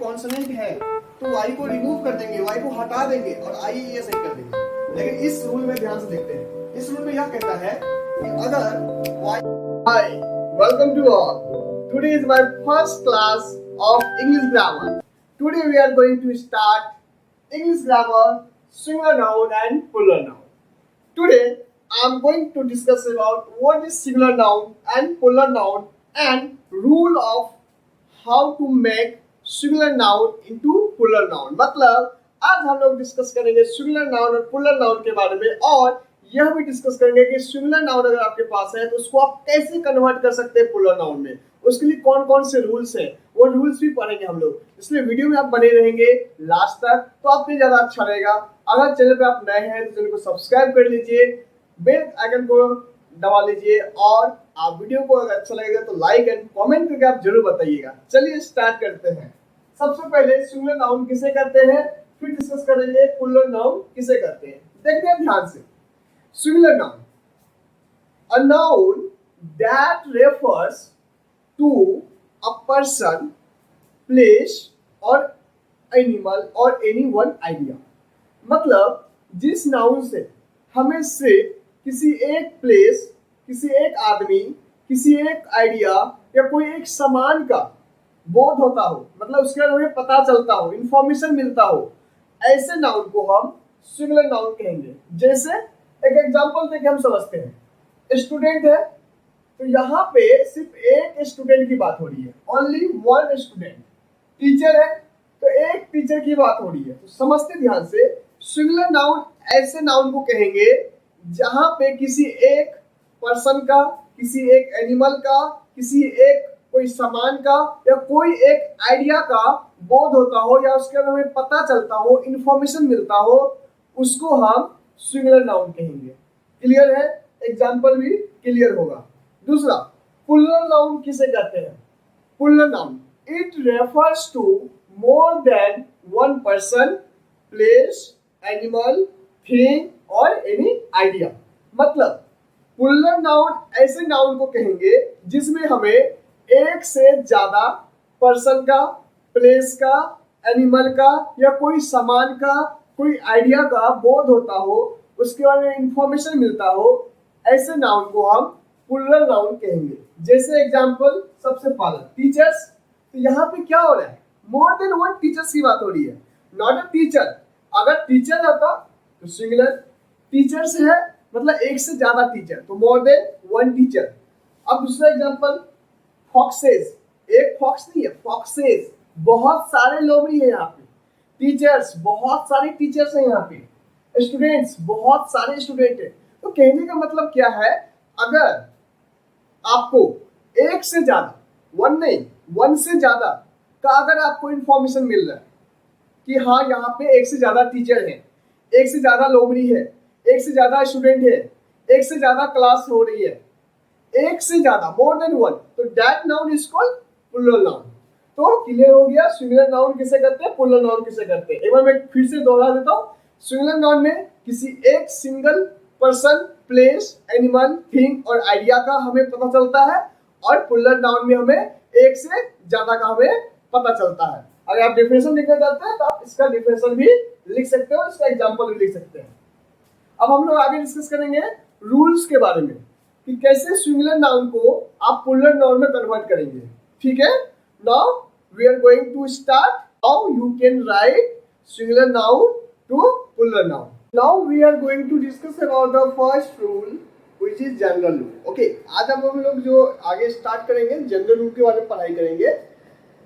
Consonant है तो Y को रिमूव कर देंगे, वाई को हटा देंगे और आई ये सही कर देंगे। लेकिन इस रूल में ध्यान से देखते हैं, इस रूल में यह कहता है कि अगर Y, hi welcome to all, today is my first class of English grammar. Today we are going to start English grammar, singular noun and plural noun. Today I am going to discuss about what is singular noun and plural noun and rule of how to make singular noun into plural noun। मतलब आज हम लोग discuss करेंगे singular noun और plural noun के बारे में, और यह भी डिस्कस करेंगे कि singular noun अगर आपके पास है तो उसको आप कैसे कन्वर्ट कर सकते हैं plural noun में, उसके लिए कौन कौन से रूल्स हैं, वो रूल्स भी पढ़ेंगे हम लोग। इसलिए वीडियो में आप बने रहेंगे लास्ट तक तो आपके ज्यादा अच्छा रहेगा। अगर चैनल पे आप नए हैं तो चैनल को सब्सक्राइब कर लीजिए, बेल आइकन को दबा लीजिए, और आप वीडियो को अगर अच्छा लगेगा तो लाइक एंड कमेंट करके आप जरूर बताइएगा। चलिए स्टार्ट करते हैं। सबसे पहले सिंगुलर नाउन किसे करते हैं, फिर डिस्कस करेंगे प्लूरल नाउन किसे करते हैं। देखते हैं ध्यान से। Singular noun, a noun that refers to a person, place और एनिमल और एनी वन आइडिया। मतलब जिस नाउन से हमें सिर्फ किसी एक प्लेस, किसी एक आदमी, किसी एक आइडिया या कोई एक सामान का बोध होता हो, मतलब उसके बारे में हमें पता चलता हो, इंफॉर्मेशन मिलता हो, ऐसे नाउन को हम सिंगुलर नाउन कहेंगे। जैसे एक एग्जांपल देके हम समझते हैं। स्टूडेंट है तो यहाँ पे सिर्फ एक स्टूडेंट की बात हो रही है, ओनली वन स्टूडेंट। टीचर है तो एक टीचर की बात हो रही है। तो समझते ध्यान से, सिंगुलर नाउन ऐसे नाउन को कहेंगे जहां पे किसी एक पर्सन का, किसी एक एनिमल का, किसी एक कोई सामान का या कोई एक आइडिया का बोध होता हो या उसके बारे में पता चलता हो, इंफॉर्मेशन मिलता हो, उसको हम सिंगुलर नाउन कहेंगे। क्लियर है? एग्जांपल भी क्लियर होगा। दूसरा, प्लूरल नाउन किसे कहते हैं? Plural noun, it refers to more than one person, place, animal, thing और एनी आइडिया। मतलब प्लूरल नाउन ऐसे नाउन को कहेंगे जिसमें हमें एक से ज्यादा पर्सन का, प्लेस का, एनिमल का या कोई सामान का, कोई आइडिया का बोध होता हो, उसके बारे में इंफॉर्मेशन मिलता हो, ऐसे नाउन को हम प्लूरल नाउन कहेंगे। जैसे एग्जांपल सबसे पहला टीचर्स, तो यहाँ पे क्या हो रहा है? मोर देन वन टीचर्स की बात हो रही है, नॉट अ टीचर। अगर टीचर रहता तो सिंगुलर, टीचर्स है मतलब एक से ज्यादा टीचर, तो मोर देन वन टीचर। अब दूसरा एग्जांपल फॉक्सेस, एक फॉक्स नहीं है, फॉक्सेस, बहुत सारे लोमड़ी है यहाँ पे। टीचर्स, बहुत सारे टीचर्स हैं यहाँ पे। स्टूडेंट्स, बहुत सारे स्टूडेंट है। तो कहने का मतलब क्या है, अगर आपको एक से ज्यादा, वन नहीं, वन से ज्यादा का अगर आपको इंफॉर्मेशन मिल रहा है कि हाँ यहाँ पे एक से ज्यादा टीचर है, एक से ज्यादा लोमड़ी है, एक से ज्यादा स्टूडेंट है, एक से ज्यादा क्लास हो रही है, एक से ज्यादा, मोर देन वन, तो that noun is called plural noun. तो क्लियर हो गया सिंगुलर नाउन किसे करते हैं, प्लूरल नाउन किसे करते हैं। एक बार मैं फिर से दोहरा देता हूँ। सिंगुलर नाउन में किसी एक single person, place, animal, thing और आइडिया का हमें पता चलता है, और प्लूरल नाउन में हमें एक से ज्यादा का हमें पता चलता है। अगर आप डेफिनेशन लिखना चाहते हैं तो आप इसका डेफिनेशन भी लिख सकते हो, इसका एग्जांपल भी लिख सकते हैं। अब हम लोग आगे डिस्कस करेंगे रूल्स के बारे में कि कैसे सिंगुलर नाउन को आप प्लूरल नाउन में कन्वर्ट करेंगे। ठीक है? Now we are going to start how you can write singular noun to plural noun. Now we are going to discuss about the first rule which is general rule. Okay, आज हम लोग जो आगे start करेंगे general rule के बारे में पढ़ाई करेंगे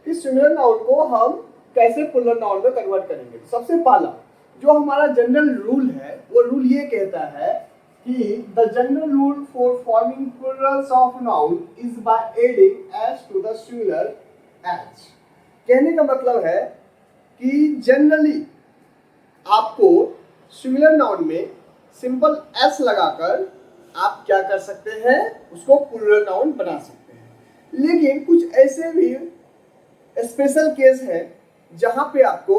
कि सिंगुलर नाउन को हम कैसे प्लूरल नाउन में कन्वर्ट करेंगे। सबसे पहला जो हमारा जनरल रूल है वो रूल ये कहता है कि the general rule for forming plurals of noun is by adding S to the singular age. कहने का मतलब है कि जनरली आपको सिंगुलर नाउन में सिंपल एस लगाकर आप क्या कर सकते हैं, उसको प्लूरल नाउन बना सकते हैं। लेकिन कुछ ऐसे भी स्पेशल केस है जहां पे आपको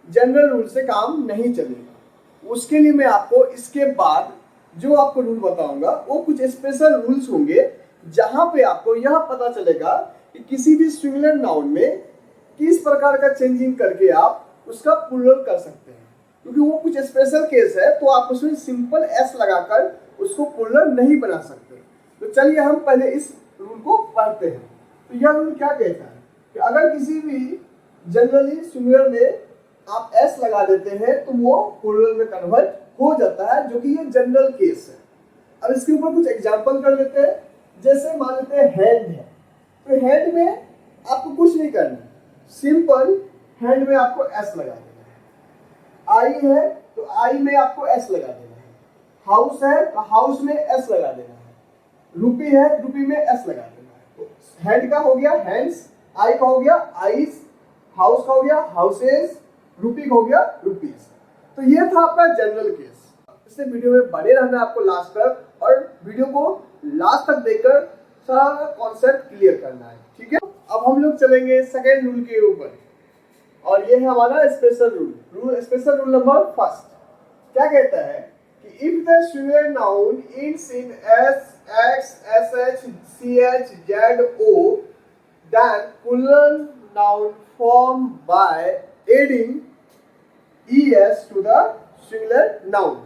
जनरल रूल से काम नहीं चलेगा। उसके लिए मैं आपको इसके बाद जो आपको रूल बताऊंगा वो कुछ स्पेशल रूल्स होंगे जहां पे आपको यह पता चलेगा कि किसी भी सिंगुलर नाउन में किस प्रकार का चेंजिंग करके आप उसका प्लूरल कर सकते हैं, क्योंकि वो कुछ स्पेशल केस है तो आप उसमें सिंपल एस लगाकर उसको प्लूरल नहीं बना सकते। तो चलिए हम पहले इस रूल को पढ़ते हैं। तो यह रूल क्या कहता है कि अगर किसी भी जनरली सिंगुलर में आप एस लगा देते हैं तो वो प्लूरल में कन्वर्ट हो जाता है, जो कि ये जनरल केस है। अब इसके ऊपर कुछ एग्जांपल कर लेते हैं। जैसे मान लेते हैं हैंड है, तो हैंड में आपको कुछ नहीं करना, सिंपल हैंड में आपको एस लगा देना है। आई है तो आई में आपको एस लगा देना है। हाउस है तो हाउस में एस लगा देना है। रूपी है, रूपी में एस लगा देना है। तो हैंड का हो गया हैंड्स, आई का हो गया आईज, हाउस का हो गया हाउसेज, रूपी का हो गया रूपीज। तो ये था आपका जनरल केस। इससे वीडियो में बने रहना आपको लास्ट तक, और वीडियो को लास्ट तक देखकर सारा कॉन्सेप्ट क्लियर करना है, ठीक है। अब हम लोग चलेंगे सेकेंड रूल के ऊपर, और ये है हमारा special rule. Special rule number first क्या कहता है कि if the singular noun ends in s, x, sh, ch, z, o, then plural noun formed by adding es to the singular noun।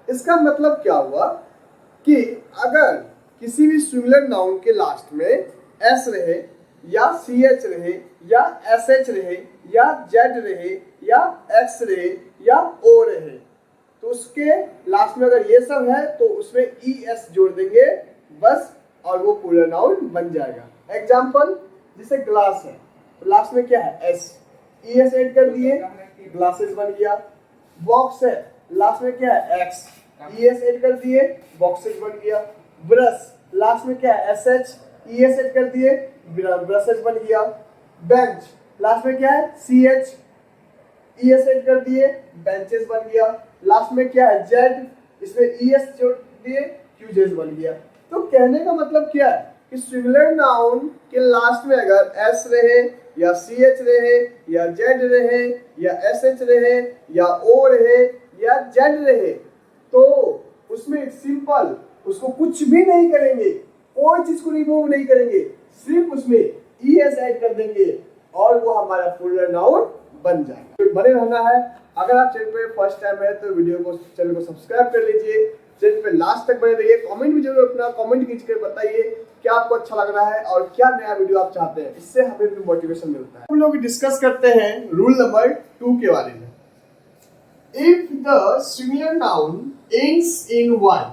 इसका मतलब क्या हुआ कि अगर किसी भी सिंगुलर नाउन के लास्ट में एस रहे या सी एच रहे या एस एच रहे या जेड रहे या एक्स रहे या ओ रहे, तो उसके लास्ट में अगर ये सब है तो उसमें ई एस जोड़ देंगे बस, और वो प्लूरल नाउन बन जाएगा। एग्जाम्पल जैसे ग्लास है तो लास्ट में क्या है एस, ई एस ऐड कर दिए, ग्लासेस बन गया। बॉक्स है लास्ट में क्या है एक्स, ई एस ऐड कर दिए, बॉक्सेस बन गया। ब्रश लास्ट में क्या है S H, E S add कर दिए, ब्रशेस बन गया। बेंच लास्ट में क्या है C H, E S add कर दिए, बेंचेस बन गया। लास्ट में क्या है जेड, इसमें ई एस जोड़ दिए, क्यूजेस बन गया। तो कहने का मतलब क्या है कि सिंगुलर नाउन के लास्ट में अगर एस रहे या सी एच रहे या जेड रहे या एस एच रहे या ओ रहे या जेड रहे, तो उसमें सिंपल उसको कुछ भी नहीं करेंगे, कोई चीज को रिमूव नहीं करेंगे, सिर्फ उसमें ई एस ऐड कर देंगे और वो हमारा प्लूरल नाउन बन जाएगा। तो बने रहना है। अगर आप चैनल पे फर्स्ट टाइम है तो चैनल को सब्सक्राइब कर लीजिए, चैनल पे लास्ट तक बने रहिए। कमेंट भी जरूर अपना कमेंट खींच कर बताइए क्या आपको अच्छा लग रहा है और क्या नया वीडियो आप चाहते हैं, इससे हमें भी मोटिवेशन मिलता है। हम लोग डिस्कस करते हैं रूल नंबर 2 के बारे में। If the singular noun ends in y,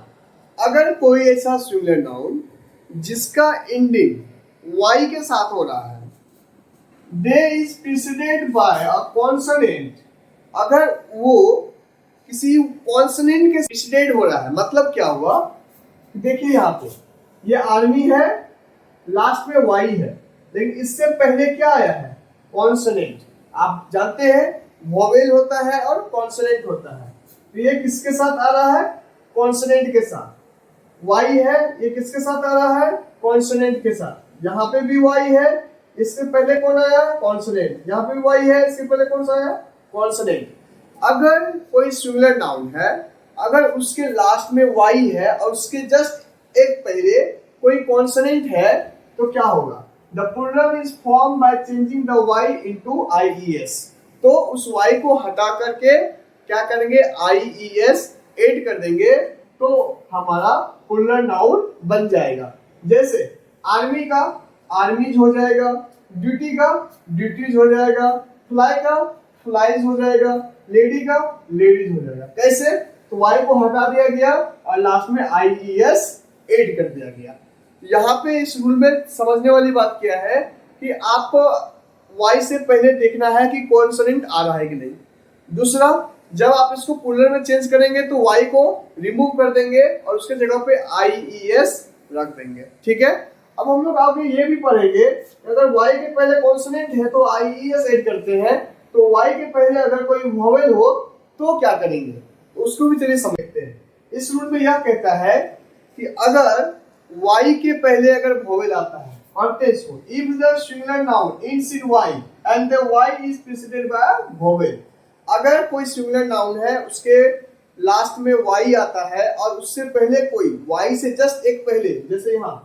अगर कोई ऐसा सिंगुलर नाउन जिसका एंडिंग y के साथ हो रहा है, they is preceded by a consonant, अगर वो किसी कॉन्सोनेंट के प्रीसीडेड हो रहा है, मतलब क्या हुआ, देखिए यहाँ पे ये आर्मी है, लास्ट में y है, लेकिन इससे पहले क्या आया है कॉन्सोनेंट। आप जानते हैं वोवेल होता है और कॉन्सोनेंट होता है, तो ये किसके साथ आ रहा है कॉन्सोनेंट के साथ। y है, ये किसके साथ आ रहा है कॉन्सोनेंट के साथ। यहाँ पे भी y है, इससे पहले कौन आया कॉन्सोनेंट, यहाँ पे भी y है, इसके पहले कौन सा आया कॉन्सोनेंट। अगर कोई सिंगुलर नाउन है, अगर उसके लास्ट में y है और उसके जस्ट एक पहले कोई कॉन्सोनेंट है, तो क्या होगा, the plural is form by changing the y into IES। तो उस y को हटा करके क्या करेंगे IES ऐड कर देंगे, तो हमारा प्लूरल नाउन बन जाएगा। जैसे आर्मी का आर्मीज हो जाएगा, ड्यूटी का ड्यूटीज हो जाएगा, फ्लाई का फ्लाइज हो जाएगा, लेडी का लेडीज हो जाएगा। कैसे, तो y को हटा दिया गया और लास्ट में IES ऐड कर दिया गया। यहाँ पे इस रूल में समझने वाली बात क्या है कि आपको y से पहले देखना है कि कॉन्सोनेंट आ रहा है कि नहीं। दूसरा, जब आप इसको प्लूरल में चेंज करेंगे तो y को रिमूव कर देंगे और उसके जगह पे IES रख देंगे, ठीक है। अब हम लोग आगे ये भी पढ़ेंगे, अगर y के पहले कॉन्सोनेंट है तो IES ऐड करते हैं, तो y के पहले अगर कोई वोवेल हो तो क्या करेंगे, तो उसको भी चलिए समझते हैं। इस रूल में यह कहता है कि अगर y के पहले अगर वोवेल आता है, पढ़ते इसको, if the singular noun ends in y and the y is preceded by a vowel, अगर कोई सिंगुलर नाउन है उसके लास्ट में y आता है और उससे पहले कोई y से जस्ट एक पहले, जैसे यहाँ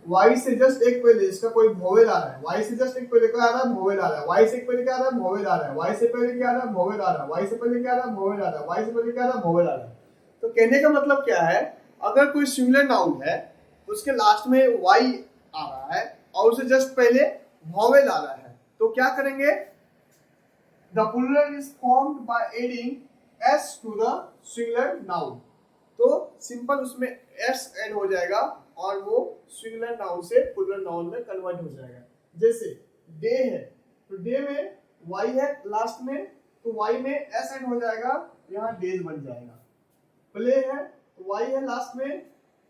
y से जस्ट एक पहले इसका कोई वोवेल आ रहा है, y से जस्ट एक पहले क्या आ रहा है, वोवेल आ रहा है, y से एक पहले क्या आ रहा है, वोवेल आ रहा है, y से पहले क्या आ रहा है, वोवेल आ रहा है, y से पहले क्या आ रहा है, वोवेल आ रहा है, y से पहले क्या आ रहा है, वोवेल आ रहा है। तो कहने का मतलब क्या है, अगर कोई सिंगुलर नाउन है उसके लास्ट में y आ रहा है और उसे जस्ट पहले वोवेल आ रहा है, तो क्या करेंगे, the plural is formed by adding s to the singular noun. तो सिंपल उसमें s ऐड हो जाएगा और वो सिंगुलर नाउन से प्लूरल नाउन में कन्वर्ट हो जाएगा। जैसे डे है तो डे में y है लास्ट में, तो y में s ऐड हो जाएगा, यहाँ डेज बन जाएगा। प्ले है तो y है लास्ट में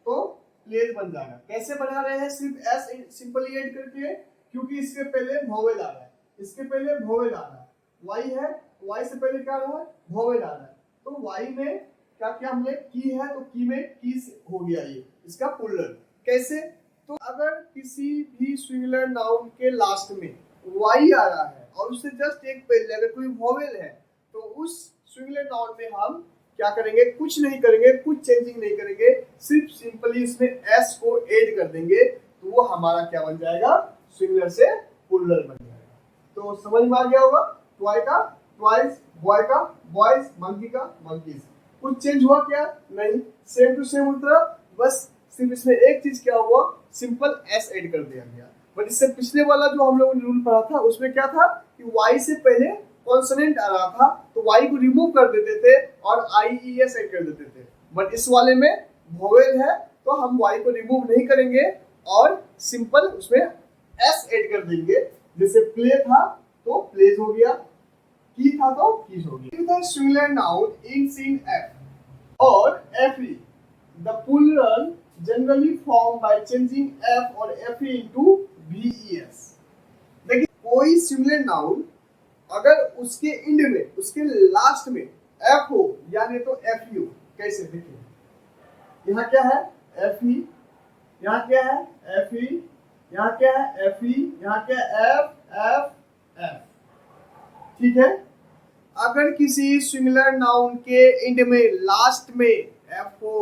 तो प्लेज बन जाएगा। कैसे बना रहे हैं, सिर्फ s सिंपली ऐड करके, क्योंकि इसके पहले वोवेल आ रहा है, इसके पहले वोवेल आ रहा है, y है y से पहले क्या आ रहा है, वोवेल आ रहा है, तो y में क्या क्या हमने की है, तो की में की हो गया ये इसका प्लूरल। कैसे, तो अगर किसी भी सिंगुलर नाउन के लास्ट में y आ रहा है और उससे जस्ट एक पहले अगर कोई वोवेल है, तो उस सिंगुलर नाउन में हम क्या करेंगे, कुछ नहीं करेंगे, कुछ चेंजिंग नहीं करेंगे, सिर्फ सिंपली इसमें s को ऐड कर देंगे, तो वो हमारा क्या बन जाएगा, सिंगुलर से प्लूरल बन जाएगा। तो समझ में आ गया होगा, टॉय का टॉयज, बॉय का बॉयज, मंकी का मंकीज। कुछ चेंज हुआ क्या, नहीं, सेम टू सेम उतना, बस सिर्फ इसमें एक चीज क्या हुआ, सिंपल s ऐड कर दिया गया। बट इससे पिछले वाला जो हम लोगों ने रूल पढ़ा था उसमें क्या था कि y से पहले कॉन्सोनेंट आ रहा था तो y को रिमूव कर देते थे और IES ऐड कर देते थे। बट इस वाले में वोवेल है तो हम y को रिमूव नहीं करेंगे और सिंपल उसमें s ऐड कर देंगे। जैसे प्ले था तो प्लेज हो गया, की था तो कीज हो गया। The singular noun ends in f और fe, the plural generally formed by changing f और fe into ves। देखिए कोई सिंगुलर नाउन अगर उसके एंड में, उसके लास्ट में f हो या नहीं तो fe हो, कैसे, देखिए यहाँ क्या है fe, यहाँ क्या है fe, यहाँ क्या है fe, यहाँ क्या है f f f, ठीक है। अगर किसी सिंगुलर नाउन के एंड में लास्ट में f हो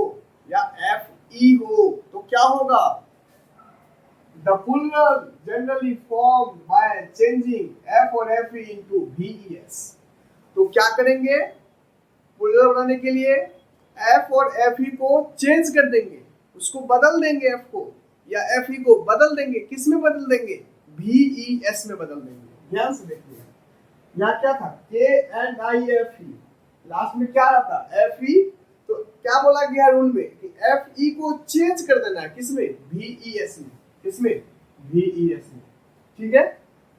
या fe हो तो क्या होगा, the plural generally formed by changing f और fe into ves। तो क्या करेंगे, प्लूरल बनाने के लिए f और fe को चेंज कर देंगे, उसको बदल देंगे, f को या fe को बदल देंगे, किस में बदल देंगे, ves में बदल देंगे। ध्यान से देखिए यहाँ क्या था, KNIFE, लास्ट में क्या रहा था FE, तो क्या बोला गया रूल में कि FE को चेंज कर देना है, किसमें, VES में, किसमें, VES में, ठीक है।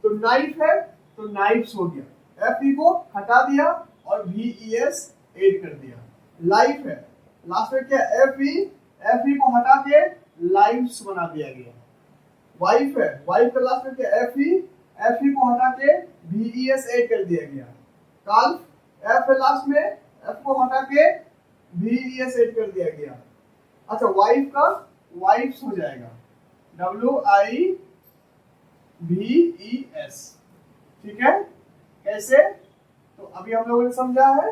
तो नाइफ है तो नाइफ्स हो गया, FE को हटा दिया और VES ऐड कर दिया। लाइफ है लास्ट में क्या FE को हटा के लाइफ्स बना दिया गया। वाइफ है, वाइफ का लास्ट में क्या FE को हटा के VES ऐड कर दिया गया। काल्फ F है लास्ट में, F को हटा के VES ऐड कर दिया गया। अच्छा वाइफ का वाइफ्स हो जाएगा, WIVES, ठीक है। कैसे, तो अभी हम लोगों ने समझा है,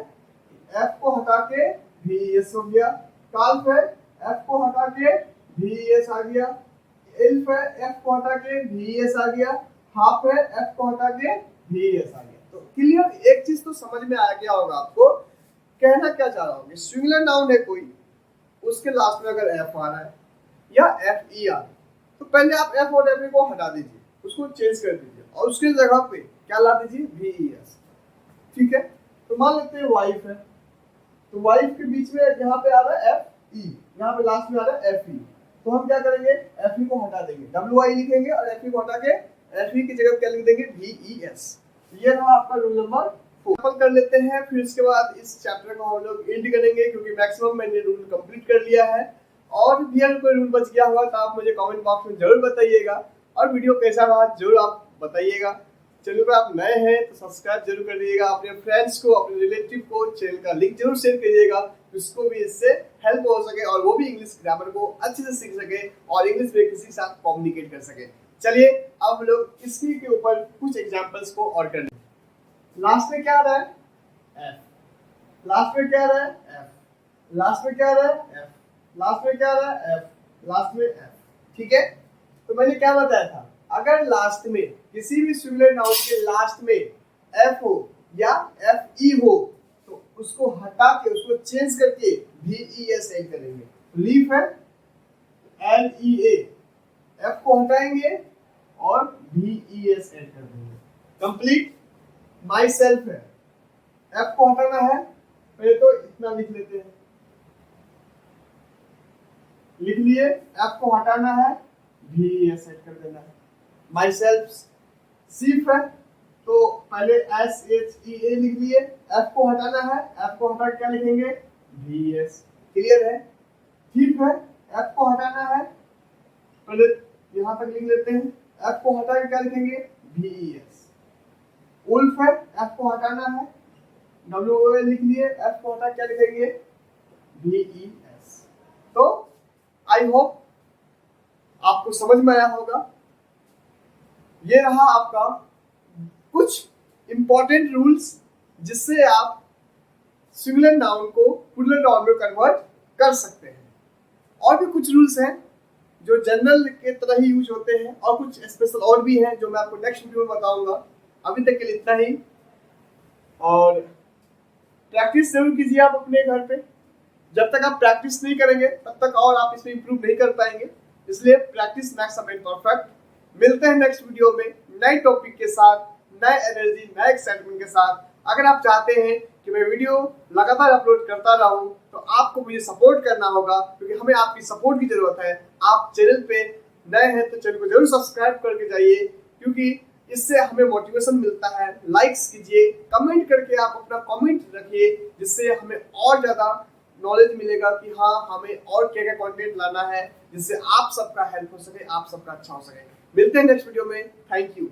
F को हटा के VES हो गया। काल्फ है F को हटा के VES आ गया। एल्फ है F को हटा के VES आ गया। हाफ है F को हटा के VES आ गया। तो क्लियर, एक चीज तो समझ में आ गया होगा आपको, कहना क्या चाह रहा हूँ, सिंगुलर नाउन है कोई, उसके लास्ट में अगर F आ रहा है या FE आ रहा है तो पहले आप F और FE को हटा दीजिए, उसको चेंज कर दीजिए और उसके जगह पे क्या ला दीजिए, VES, ठीक है। तो मान लेते हैं वाइफ है, तो वाइफ के बीच में यहाँ पे आ रहा है FE, यहाँ पे लास्ट में आ रहा है FE, तो हम क्या करेंगे, FE को हटा देंगे, WI लिखेंगे और FE को हटा के FE की जगह क्या लिख देंगे, VES। ये रहा आपका रूल नंबर 4 कर लेते हैं, फिर इसके बाद इस चैप्टर को हम लोग एंड करेंगे क्योंकि मैक्सिमम मैंने रूल कंप्लीट कर लिया है। और भी अगर कोई रूल बच गया हुआ तो आप मुझे कमेंट बॉक्स में जरूर बताइएगा और वीडियो कैसा रहा जरूर आप बताइएगा। चैनल पर आप नए हैं तो सब्सक्राइब जरूर करिएगा, अपने फ्रेंड्स को, अपने रिलेटिव को चैनल का लिंक जरूर शेयर करिएगा, उसको भी इससे हेल्प हो सके और वो भी इंग्लिश ग्रामर को अच्छे से सीख सके और इंग्लिश में किसी के साथ कम्युनिकेट कर सके। चलिए अब लोग इसी के ऊपर कुछ एग्जांपल्स को और कर लेंगे। लास्ट में क्या आ रहा है, F, लास्ट में क्या आ रहा है, F, लास्ट में क्या आ रहा है, F, लास्ट में क्या आ रहा है, F, लास्ट में F, ठीक है। तो मैंने क्या बताया था, अगर लास्ट में किसी भी सिंगुलर नाउन के लास्ट में एफ हो या एफ ई हो तो उसको हटा के उसको चेंज करके VES ऐड करेंगे। लीफ है LEA, एफ को हटाएंगे और VES ऐड कर देंगे। कंप्लीट। माई सेल्फ है, एफ को हटाना है, पहले तो इतना लिख लेते हैं, लिख लिए, एफ को हटाना है, VES ऐड कर देना है। माई सेल्फ सिर्फ है तो पहले SHEA लिख लिए, एफ को हटाना है, एफ को हटा क्या लिखेंगे, VES। क्लियर है। ठीक है, एफ को हटाना है, पहले यहां तक लिख लेते हैं, एफ को हटा के क्या लिखेंगे, VES। उल्फ है, एफ को हटाना है, WOL लिख लिए, एफ को हटा क्या लिखेंगे, VES। तो आई होप आपको समझ में आया होगा। ये रहा आपका कुछ इंपॉर्टेंट रूल्स जिससे आप सिंगुलर नाउन को प्लूरल नाउन में कन्वर्ट कर सकते हैं। और भी कुछ रूल्स हैं जो जनरल के तरह ही यूज होते हैं और कुछ स्पेशल और भी हैं जो मैं आपको नेक्स्ट वीडियो में बताऊंगा। अभी तक के लिए इतना ही, और प्रैक्टिस जरूर कीजिए आप अपने घर पे। जब तक आप प्रैक्टिस नहीं करेंगे तब तक और आप इसमें इंप्रूव नहीं कर पाएंगे, इसलिए practice max a man perfect. मिलते हैं नेक्स्ट वीडियो में नए टॉपिक के साथ, नए एनर्जी, नए एक्साइटमेंट के साथ। अगर आप चाहते हैं कि मैं वीडियो लगातार अपलोड करता रहूं तो आपको मुझे सपोर्ट करना होगा, क्योंकि हमें आपकी सपोर्ट की जरूरत है। आप चैनल पे नए हैं तो चैनल को जरूर सब्सक्राइब करके जाइए, क्योंकि इससे हमें मोटिवेशन मिलता है। लाइक्स कीजिए, कमेंट करके आप अपना कमेंट रखिए, जिससे हमें और ज़्यादा नॉलेज मिलेगा कि हाँ हमें और क्या क्या कंटेंट लाना है, जिससे आप सबका हेल्प हो सके, आप सबका अच्छा हो सके। मिलते हैं नेक्स्ट वीडियो में। Thank you.